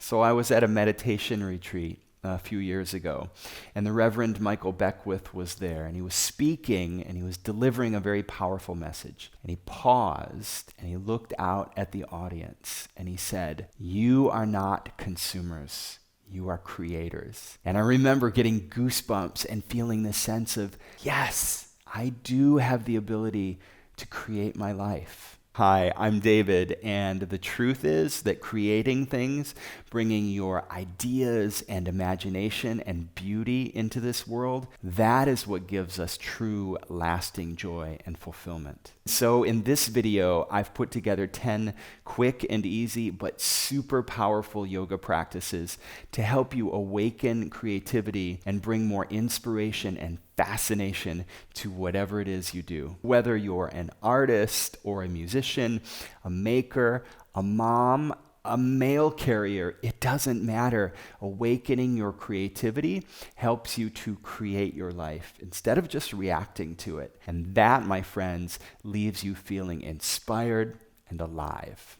So I was at a meditation retreat a few years ago, and the Reverend Michael Beckwith was there, and he was speaking, and he was delivering a very powerful message. And he paused, and he looked out at the audience, and he said, "You are not consumers. You are creators." And I remember getting goosebumps and feeling this sense of, yes, I do have the ability to create my life. Hi, I'm David, and the truth is that creating things, bringing your ideas and imagination and beauty into this world, that is what gives us true, lasting joy and fulfillment. So in this video, I've put together 10 quick and easy but super powerful yoga practices to help you awaken creativity and bring more inspiration and fascination to whatever it is you do. Whether you're an artist or a musician, a maker, a mom, a mail carrier, it doesn't matter. Awakening your creativity helps you to create your life instead of just reacting to it. And that, my friends, leaves you feeling inspired and alive.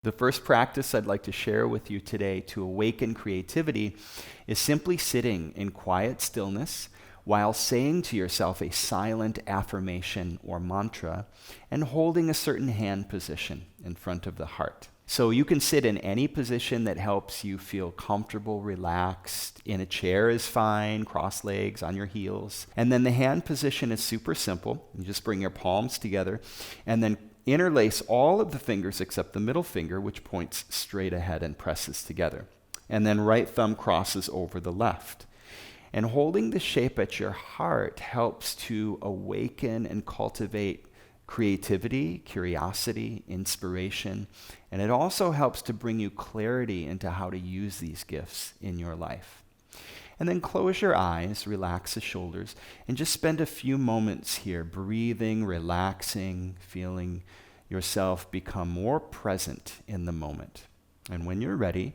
The first practice I'd like to share with you today to awaken creativity is simply sitting in quiet stillness while saying to yourself a silent affirmation or mantra and holding a certain hand position in front of the heart. So you can sit in any position that helps you feel comfortable, relaxed. In a chair is fine, cross legs on your heels. And then the hand position is super simple. You just bring your palms together and then interlace all of the fingers except the middle finger, which points straight ahead and presses together. And then right thumb crosses over the left. And holding the shape at your heart helps to awaken and cultivate creativity, curiosity, inspiration. And it also helps to bring you clarity into how to use these gifts in your life. And then close your eyes, relax the shoulders, and just spend a few moments here breathing, relaxing, feeling yourself become more present in the moment. And when you're ready,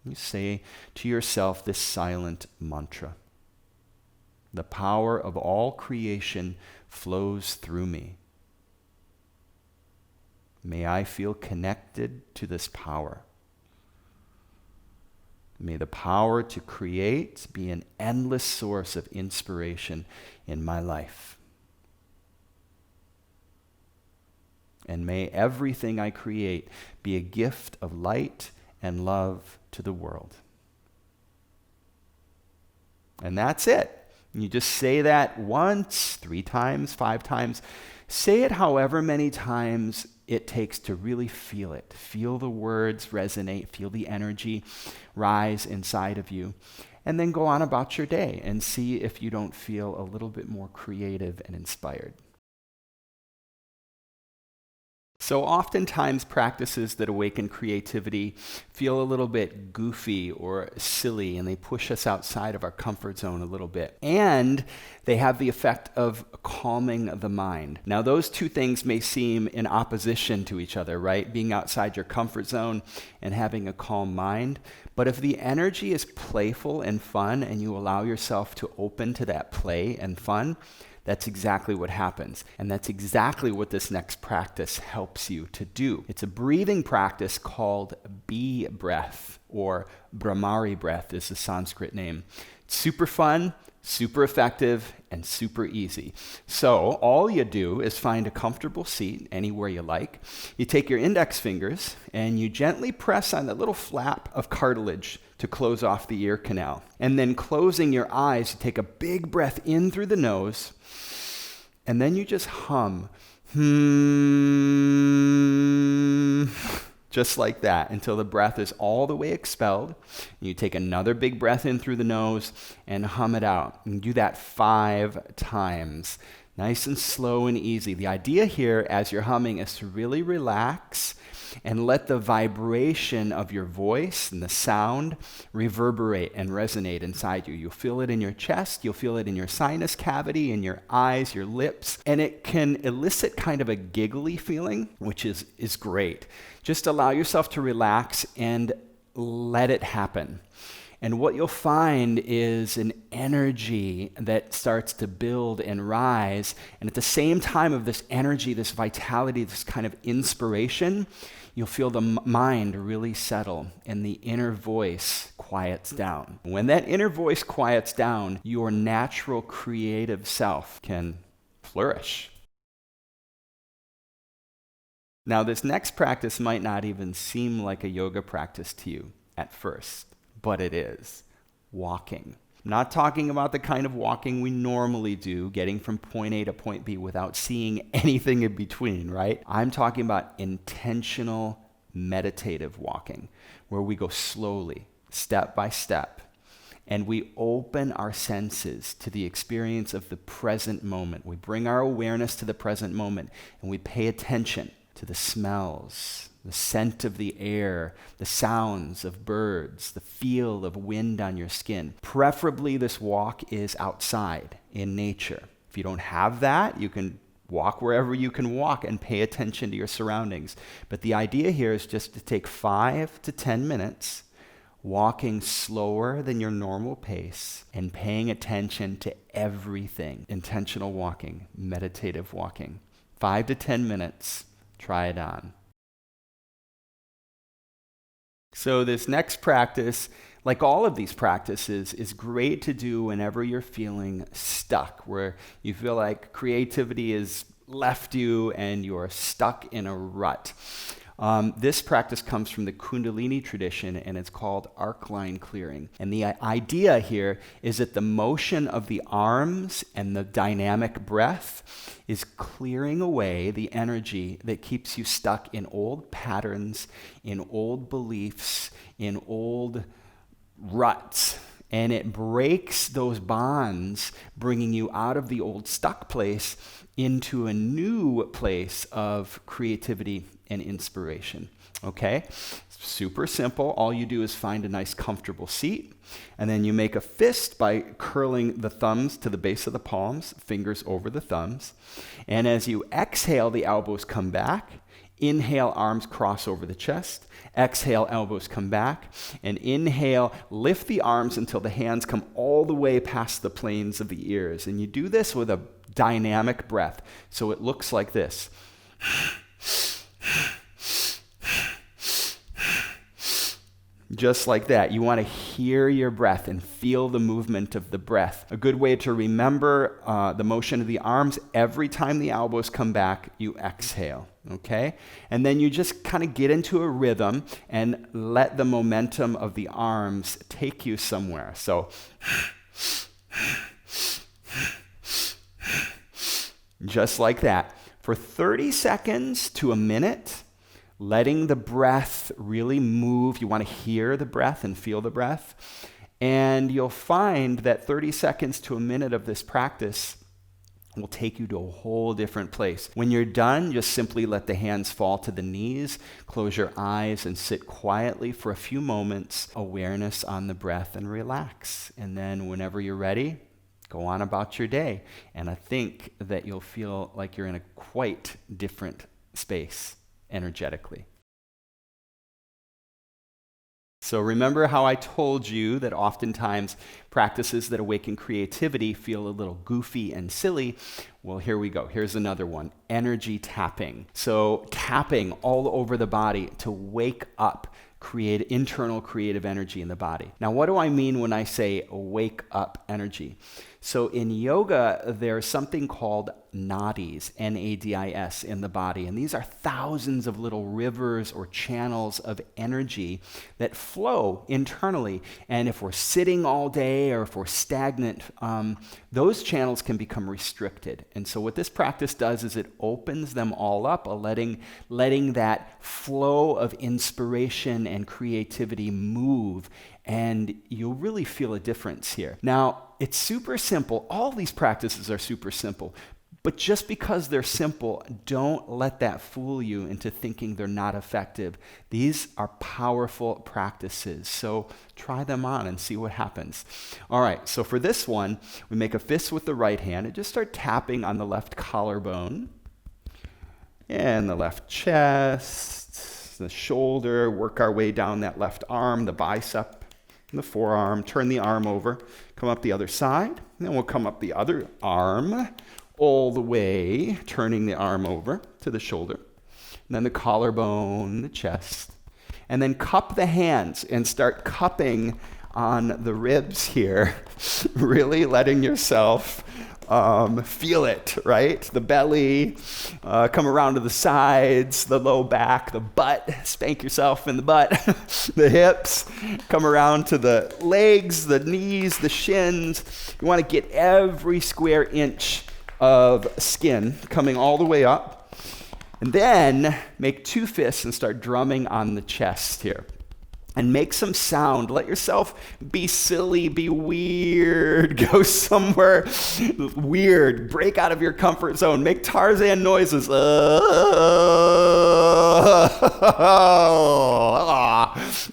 you say to yourself this silent mantra. The power of all creation flows through me. May I feel connected to this power. May the power to create be an endless source of inspiration in my life. And may everything I create be a gift of light and love to the world. And that's it. You just say that once, 3 times, 5 times. Say it however many times it takes to really feel it. Feel the words resonate, feel the energy rise inside of you. And then go on about your day and see if you don't feel a little bit more creative and inspired. So oftentimes practices that awaken creativity feel a little bit goofy or silly, and they push us outside of our comfort zone a little bit. And they have the effect of calming the mind. Now those two things may seem in opposition to each other, right? Being outside your comfort zone and having a calm mind. But if the energy is playful and fun and you allow yourself to open to that play and fun, that's exactly what happens. And that's exactly what this next practice helps you to do. It's a breathing practice called bee breath, or Brahmari breath is the Sanskrit name. It's super fun, super effective, and super easy. So all you do is find a comfortable seat anywhere you like. You take your index fingers and you gently press on that little flap of cartilage to close off the ear canal. And then closing your eyes, you take a big breath in through the nose, and then you just hum. Just like that, until the breath is all the way expelled. You take another big breath in through the nose and hum it out. And do that 5 times. Nice and slow and easy. The idea here as you're humming is to really relax and let the vibration of your voice and the sound reverberate and resonate inside you. You'll feel it in your chest, you'll feel it in your sinus cavity, in your eyes, your lips, and it can elicit kind of a giggly feeling, which is great. Just allow yourself to relax and let it happen. And what you'll find is an energy that starts to build and rise. And at the same time of this energy, this vitality, this kind of inspiration, you'll feel the mind really settle and the inner voice quiets down. When that inner voice quiets down, your natural creative self can flourish. Now, this next practice might not even seem like a yoga practice to you at first, but it is. Walking. I'm not talking about the kind of walking we normally do, getting from point A to point B without seeing anything in between, right? I'm talking about intentional meditative walking, where we go slowly, step by step, and we open our senses to the experience of the present moment. We bring our awareness to the present moment, and we pay attention to the smells, the scent of the air, the sounds of birds, the feel of wind on your skin. Preferably, this walk is outside in nature. If you don't have that, you can walk wherever you can walk and pay attention to your surroundings. But the idea here is just to take 5 to 10 minutes, walking slower than your normal pace and paying attention to everything. Intentional walking, meditative walking. 5 to 10 minutes. Try it on. So this next practice, like all of these practices, is great to do whenever you're feeling stuck, where you feel like creativity has left you and you're stuck in a rut. This practice comes from the Kundalini tradition, and it's called Arcline Clearing. And the idea here is that the motion of the arms and the dynamic breath is clearing away the energy that keeps you stuck in old patterns, in old beliefs, in old ruts. And it breaks those bonds, bringing you out of the old stuck place into a new place of creativity and inspiration. Okay? Super simple. All you do is find a nice comfortable seat, and then you make a fist by curling the thumbs to the base of the palms, fingers over the thumbs. And as you exhale, the elbows come back. Inhale, arms cross over the chest. Exhale, elbows come back. And inhale, lift the arms until the hands come all the way past the planes of the ears. And you do this with a dynamic breath. So it looks like this. Just like that. You want to hear your breath and feel the movement of the breath. A good way to remember the motion of the arms, every time the elbows come back, you exhale, okay? And then you just kind of get into a rhythm and let the momentum of the arms take you somewhere. So, just like that. For 30 seconds to a minute, letting the breath really move. You want to hear the breath and feel the breath. And you'll find that 30 seconds to a minute of this practice will take you to a whole different place. When you're done, just simply let the hands fall to the knees, close your eyes, and sit quietly for a few moments, awareness on the breath, and relax. And then whenever you're ready, go on about your day. And I think that you'll feel like you're in a quite different space energetically. So remember how I told you that oftentimes practices that awaken creativity feel a little goofy and silly? Well, here we go. Here's another one, energy tapping. So tapping all over the body to wake up internal creative energy in the body. Now, what do I mean when I say wake up energy? So in yoga, there's something called nadis, N-A-D-I-S, in the body. And these are thousands of little rivers or channels of energy that flow internally. And if we're sitting all day or if we're stagnant, those channels can become restricted. And so what this practice does is it opens them all up, letting that flow of inspiration and creativity move. And you'll really feel a difference here. Now, it's super simple. All these practices are super simple. But just because they're simple, don't let that fool you into thinking they're not effective. These are powerful practices. So try them on and see what happens. All right, so for this one, we make a fist with the right hand and just start tapping on the left collarbone and the left chest, the shoulder, work our way down that left arm, the bicep, the forearm, turn the arm over, come up the other side, and then we'll come up the other arm all the way, turning the arm over to the shoulder, and then the collarbone, the chest, and then cup the hands and start cupping on the ribs here, really letting yourself feel it, right? The belly, come around to the sides, the low back, the butt, spank yourself in the butt, the hips, come around to the legs, the knees, the shins. You want to get every square inch of skin coming all the way up. And then make two fists and start drumming on the chest here. And make some sound. Let yourself be silly, be weird, go somewhere weird. Break out of your comfort zone. Make Tarzan noises.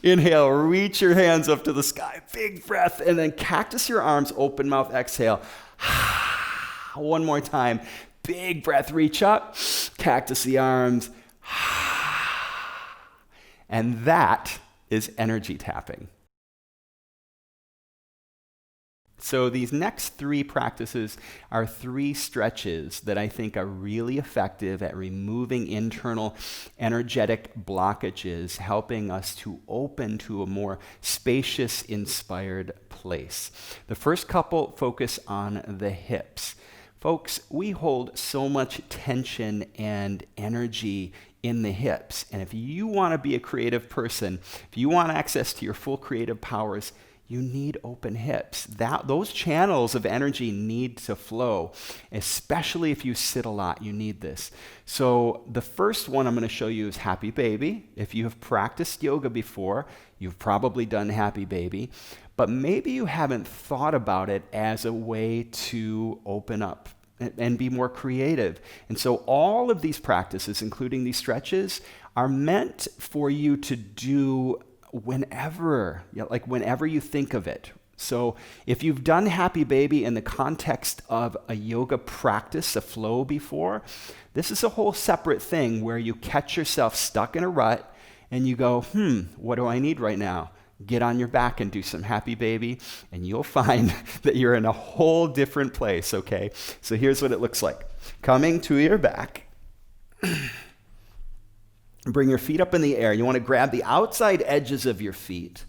Inhale, reach your hands up to the sky. Big breath, and then cactus your arms, open mouth, exhale. One more time. Big breath, reach up, cactus the arms. And that is energy tapping. So these next three practices are three stretches that I think are really effective at removing internal energetic blockages, helping us to open to a more spacious, inspired place. The first couple focus on the hips. Folks, we hold so much tension and energy in the hips. And if you want to be a creative person, if you want access to your full creative powers, you need open hips. Those channels of energy need to flow, especially if you sit a lot. You need this. So the first one I'm going to show you is Happy Baby. If you have practiced yoga before, you've probably done Happy Baby, but maybe you haven't thought about it as a way to open up and be more creative. And so all of these practices, including these stretches, are meant for you to do whenever you think of it. So if you've done Happy Baby in the context of a yoga practice, a flow before, this is a whole separate thing where you catch yourself stuck in a rut and you go, what do I need right now? Get on your back and do some Happy Baby, and you'll find that you're in a whole different place, okay? So here's what it looks like. Coming to your back. Bring your feet up in the air. You want to grab the outside edges of your feet,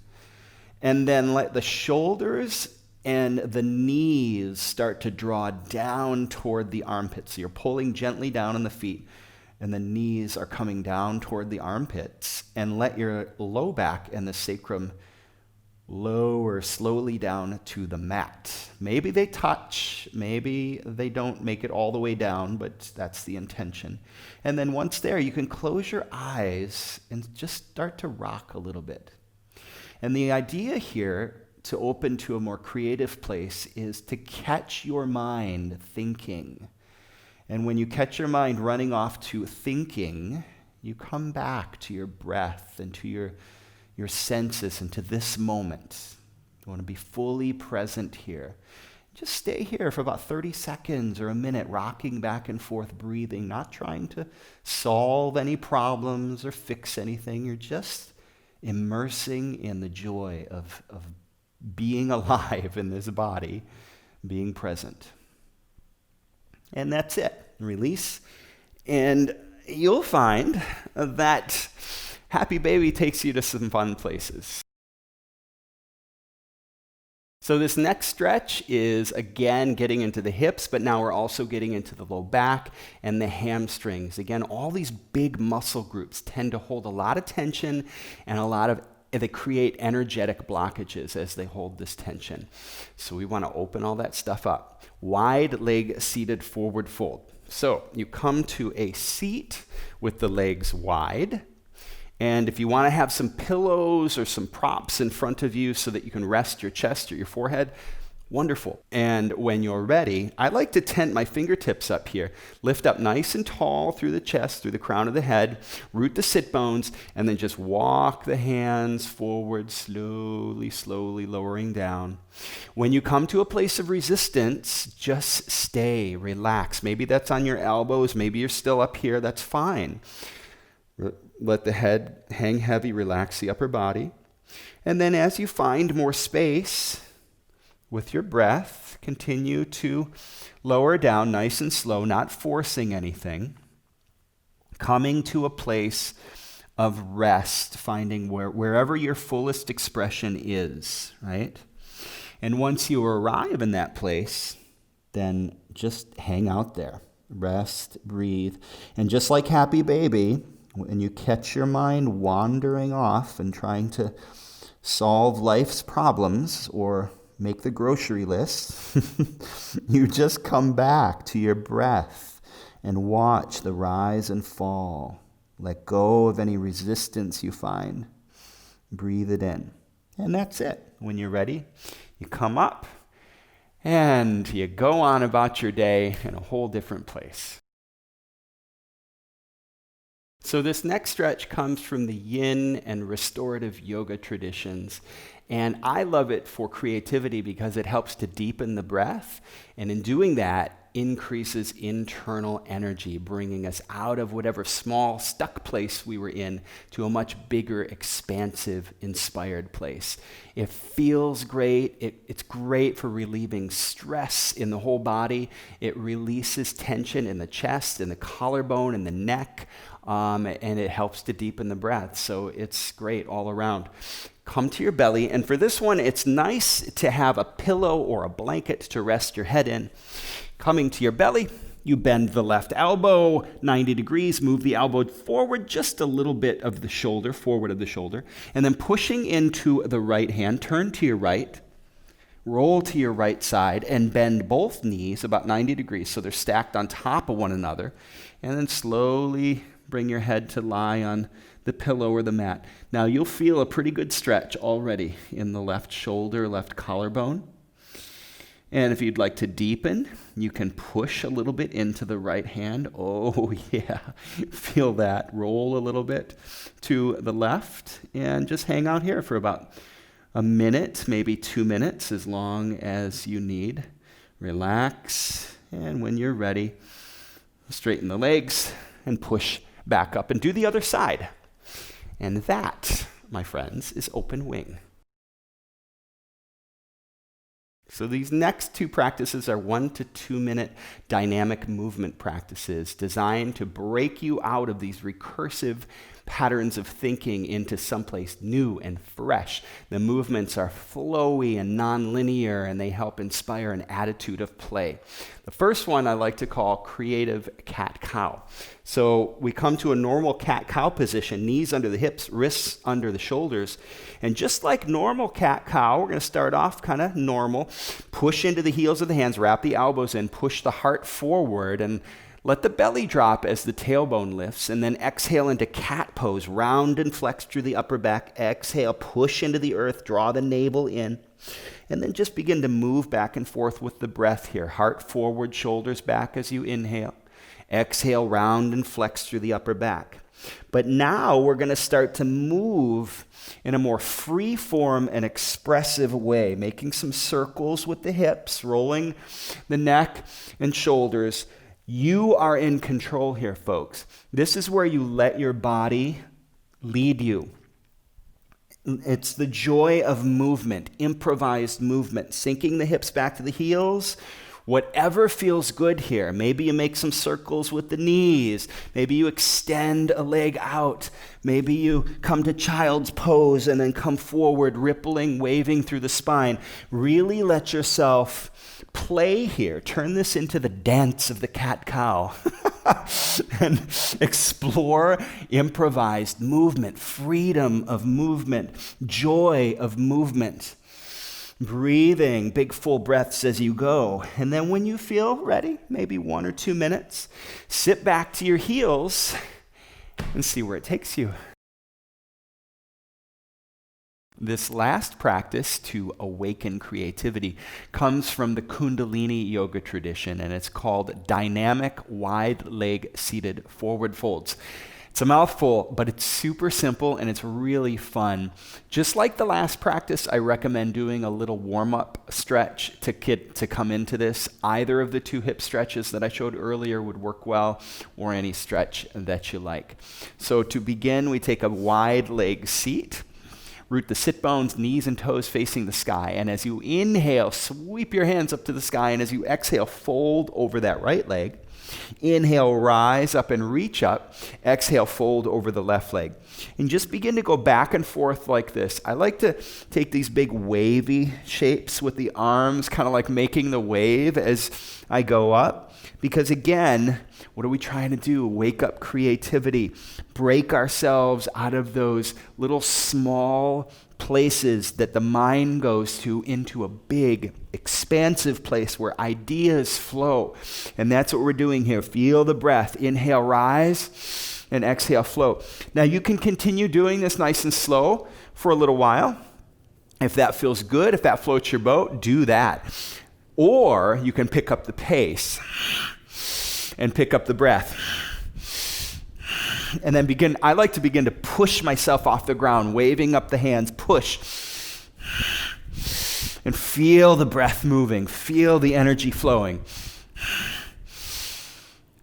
and then let the shoulders and the knees start to draw down toward the armpits. So you're pulling gently down on the feet, and the knees are coming down toward the armpits, and let your low back and the sacrum lower slowly down to the mat. Maybe they touch, maybe they don't make it all the way down, but that's the intention. And then once there, you can close your eyes and just start to rock a little bit. And the idea here to open to a more creative place is to catch your mind thinking. And when you catch your mind running off to thinking, you come back to your breath and to your senses and to this moment. You want to be fully present here. Just stay here for about 30 seconds or a minute, rocking back and forth, breathing, not trying to solve any problems or fix anything. You're just immersing in the joy of being alive in this body, being present. And that's it. Release. And you'll find that Happy Baby takes you to some fun places. So this next stretch is, again, getting into the hips, but now we're also getting into the low back and the hamstrings. Again, all these big muscle groups tend to hold a lot of tension, and they create energetic blockages as they hold this tension. So we want to open all that stuff up. Wide leg seated forward fold. So you come to a seat with the legs wide. And if you want to have some pillows or some props in front of you so that you can rest your chest or your forehead, wonderful. And when you're ready, I like to tent my fingertips up here. Lift up nice and tall through the chest, through the crown of the head, root the sit bones, and then just walk the hands forward, slowly, slowly lowering down. When you come to a place of resistance, just stay, relax. Maybe that's on your elbows, maybe you're still up here, that's fine. Let the head hang heavy, relax the upper body. And then as you find more space with your breath, continue to lower down nice and slow, not forcing anything, coming to a place of rest, finding wherever your fullest expression is, right? And once you arrive in that place, then just hang out there. Rest, breathe. And just like Happy Baby, when you catch your mind wandering off and trying to solve life's problems or make the grocery list, you just come back to your breath and watch the rise and fall. Let go of any resistance you find. Breathe it in. And that's it. When you're ready, you come up and you go on about your day in a whole different place. So this next stretch comes from the yin and restorative yoga traditions. And I love it for creativity because it helps to deepen the breath. And in doing that, increases internal energy, bringing us out of whatever small, stuck place we were in to a much bigger, expansive, inspired place. It feels great. It's great for relieving stress in the whole body. It releases tension in the chest, in the collarbone, in the neck, and it helps to deepen the breath. So it's great all around. Come to your belly, and for this one, it's nice to have a pillow or a blanket to rest your head in. Coming to your belly, you bend the left elbow 90 degrees, move the elbow forward just a little bit of the shoulder, forward of the shoulder, and then pushing into the right hand, turn to your right, roll to your right side, and bend both knees about 90 degrees so they're stacked on top of one another, and then slowly bring your head to lie on the pillow or the mat. Now you'll feel a pretty good stretch already in the left shoulder, left collarbone. And if you'd like to deepen, you can push a little bit into the right hand. Oh, yeah. Feel that. Roll a little bit to the left and just hang out here for about a minute, maybe 2 minutes, as long as you need. Relax. And when you're ready, straighten the legs and push back up and do the other side. And that, my friends, is open wing. So these next two practices are 1 to 2 minute dynamic movement practices designed to break you out of these recursive patterns of thinking into someplace new and fresh. The movements are flowy and non-linear, and they help inspire an attitude of play. The first one I like to call creative cat-cow. So we come to a normal cat-cow position, knees under the hips, wrists under the shoulders. And just like normal cat-cow, we're going to start off kind of normal. Push into the heels of the hands, wrap the elbows in, push the heart forward, and let the belly drop as the tailbone lifts, and then exhale into cat pose. Round and flex through the upper back. Exhale, push into the earth, draw the navel in, and then just begin to move back and forth with the breath here. Heart forward, shoulders back as you inhale. Exhale, round and flex through the upper back. But now we're going to start to move in a more free form and expressive way, making some circles with the hips, rolling the neck and shoulders. You are in control here, folks. This is where you let your body lead you. It's the joy of movement, improvised movement, sinking the hips back to the heels. Whatever feels good here. Maybe you make some circles with the knees. Maybe you extend a leg out. Maybe you come to child's pose and then come forward, rippling, waving through the spine. Really let yourself play here. Turn this into the dance of the cat-cow and explore improvised movement, freedom of movement, joy of movement. Breathing, big full breaths as you go. And then when you feel ready, maybe 1 or 2 minutes, sit back to your heels and see where it takes you. This last practice to awaken creativity comes from the Kundalini yoga tradition, and it's called dynamic wide leg seated forward folds. It's a mouthful, but it's super simple and it's really fun. Just like the last practice, I recommend doing a little warm-up stretch to come into this. Either of the 2 hip stretches that I showed earlier would work well, or any stretch that you like. So to begin, we take a wide leg seat. Root the sit bones, knees and toes facing the sky. And as you inhale, sweep your hands up to the sky. And as you exhale, fold over that right leg. Inhale, rise up and reach up. Exhale, fold over the left leg. And just begin to go back and forth like this. I like to take these big wavy shapes with the arms, kind of like making the wave as I go up. Because again, what are we trying to do? Wake up creativity. Break ourselves out of those little small places that the mind goes to into a big, expansive place where ideas flow. And that's what we're doing here. Feel the breath. Inhale, rise, and exhale, flow. Now you can continue doing this nice and slow for a little while. If that feels good, if that floats your boat, do that. Or you can pick up the pace and pick up the breath. And then I like to begin to push myself off the ground, waving up the hands, push. And feel the breath moving, feel the energy flowing.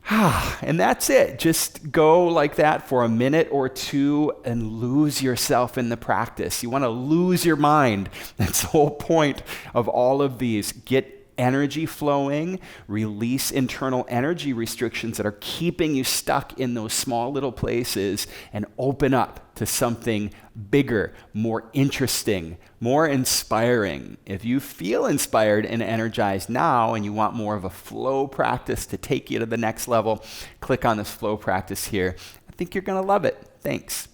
And that's it. Just go like that for a minute or two and lose yourself in the practice. You want to lose your mind. That's the whole point of all of these. Get energy flowing, release internal energy restrictions that are keeping you stuck in those small little places, and open up to something bigger, more interesting, more inspiring. If you feel inspired and energized now and you want more of a flow practice to take you to the next level, click on this flow practice here. I think you're going to love it. Thanks.